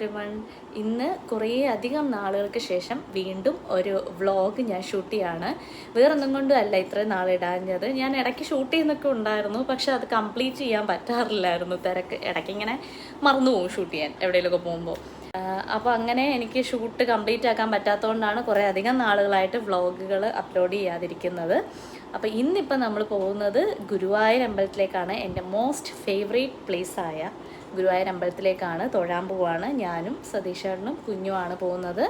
Everyone. ഇന്ന് കുറേ അധികം നാളുകൾക്ക് ശേഷം വീണ്ടും ഒരു വ്ളോഗ് ഞാൻ ഷൂട്ട് ചെയ്യാണ്. വേറൊന്നും കൊണ്ടും അല്ല ഇത്രയും നാളിടാഞ്ഞത്. ഞാൻ ഇടയ്ക്ക് ഷൂട്ട് ചെയ്യുന്നൊക്കെ ഉണ്ടായിരുന്നു, പക്ഷെ അത് കംപ്ലീറ്റ് ചെയ്യാൻ പറ്റാറില്ലായിരുന്നു. തിരക്ക് ഇടയ്ക്ക് ഇങ്ങനെ മറന്നു പോകും ഷൂട്ട് ചെയ്യാൻ എവിടെയെങ്കിലുമൊക്കെ പോകുമ്പോൾ. അപ്പോൾ അങ്ങനെ എനിക്ക് ഷൂട്ട് കംപ്ലീറ്റ് ആക്കാൻ പറ്റാത്തതുകൊണ്ടാണ് കുറേ അധികം നാളുകളായിട്ട് വ്ളോഗുകൾ അപ്ലോഡ് ചെയ്യാതിരിക്കുന്നത്. അപ്പോൾ ഇന്നിപ്പോൾ നമ്മൾ പോകുന്നത് ഗുരുവായൂർ അമ്പലത്തിലേക്കാണ്. എൻ്റെ മോസ്റ്റ് ഫേവറേറ്റ് പ്ലേസായ ഗുരുവായൂർ അമ്പലത്തിലേക്കാണ്. തൊഴാൻ പോവാണ്. ഞാനും സതീഷേട്ടനും കുഞ്ഞുമാണ് പോകുന്നത്.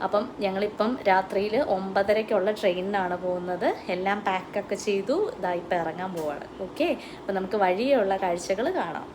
അപ്പം ഞങ്ങളിപ്പം രാത്രിയിൽ 9:30-ക്കുള്ള ട്രെയിനിനാണ് പോകുന്നത്. എല്ലാം പാക്കൊക്കെ ചെയ്തു ഇതാ ഇപ്പം ഇറങ്ങാൻ പോവാണ്. ഓക്കെ, അപ്പം നമുക്ക് വഴിയുള്ള കാഴ്ചകൾ കാണാം.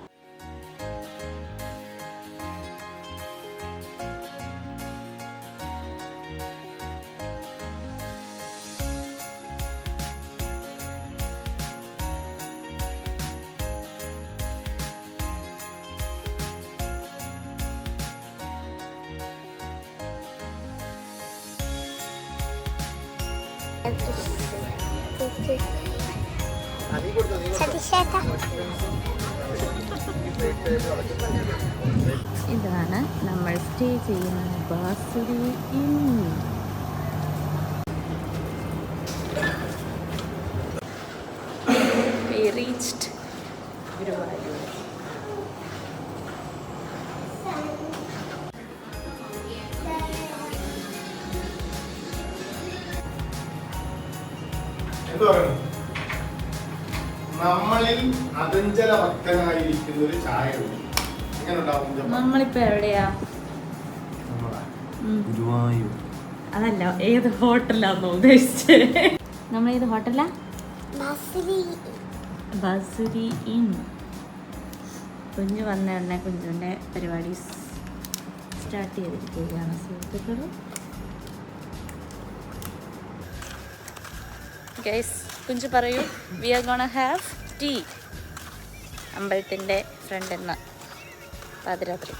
ഇതാണ് നമ്മൾ സ്റ്റേ ചെയ്യുന്ന ബാസുരി ഇൻ. We reached Guruvayur. നമ്മളിൽ അദഞ്ചല ഭക്തനായിരിക്കുന്ന ഒരു ചായ നമ്മളിപ്പോ എവിടെയാ? ഗുരുവായൂർ. അതല്ല, ഏത് ഹോട്ടലാന്നോ ഉദ്ദേശിച്ചത്? നമ്മളേത് ഹോട്ടലാ? ബാസുരി ഇൻ. കുഞ്ഞു വന്ന ഉടനെ കുഞ്ഞുവിൻ്റെ പരിപാടി സ്റ്റാർട്ട് ചെയ്തിരിക്കുകയാണ് സുഹൃത്തുക്കൾ. ഗൈസ്, കുഞ്ചു പറയൂ. We are gonna have tea അമ്പലത്തിൻ്റെ ഫ്രണ്ട് എന്ന പാതിരാത്രി.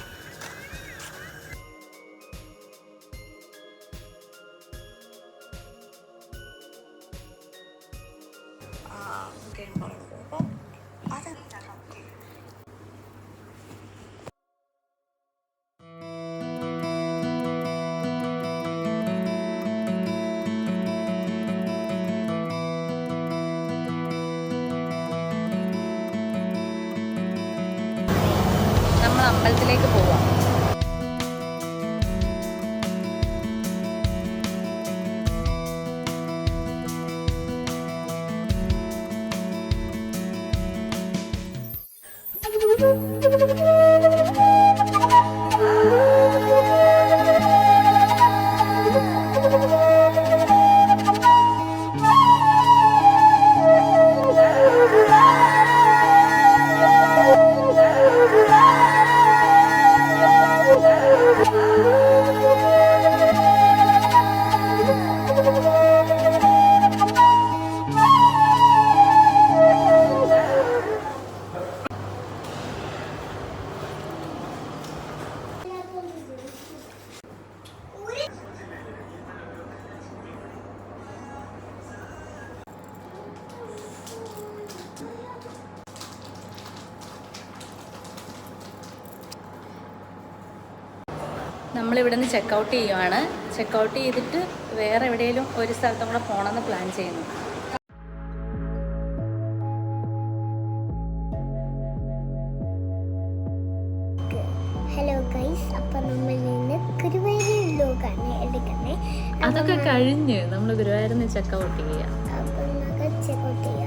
നമ്മൾ അമ്പലത്തിലേക്ക് പോവാം. നമ്മളിവിടെ നിന്ന് ചെക്കൗട്ട് ചെയ്യുവാണ്. ചെക്കൗട്ട് ചെയ്തിട്ട് വേറെ എവിടെയെങ്കിലും ഒരു സ്ഥലത്തും കൂടെ പോകണമെന്ന് പ്ലാൻ ചെയ്യുന്നു. ഹലോ ഗൈസ്, അപ്പം നമ്മൾ ഇന്ന് ഗുരുവായൂർ വ്ലോഗാണ് എടുക്കുന്നത്. അതൊക്കെ കഴിഞ്ഞ് നമ്മൾ ഗുരുവായൂരിൽ നിന്ന് ചെക്കൗട്ട് ചെയ്യാം. അപ്പം നമുക്ക് ചെക്കൗട്ട് ചെയ്യാം.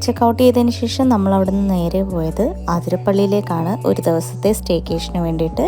ചെക്കൗട്ട് ചെയ്തതിന് ശേഷം നമ്മൾ അവിടെ നിന്ന് നേരെ പോയത് അതിരപ്പള്ളിയിലേക്കാണ് ഒരു ദിവസത്തെ സ്റ്റേക്കേഷന് വേണ്ടിയിട്ട്.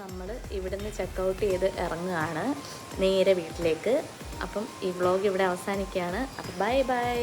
നമ്മൾ ഇവിടുന്ന് ചെക്കൗട്ട് ചെയ്ത് ഇറങ്ങുകയാണ് നേരെ വീട്ടിലേക്ക്. അപ്പം ഈ വ്ളോഗ് ഇവിടെ അവസാനിക്കുകയാണ്. അപ്പം ബൈ ബൈ.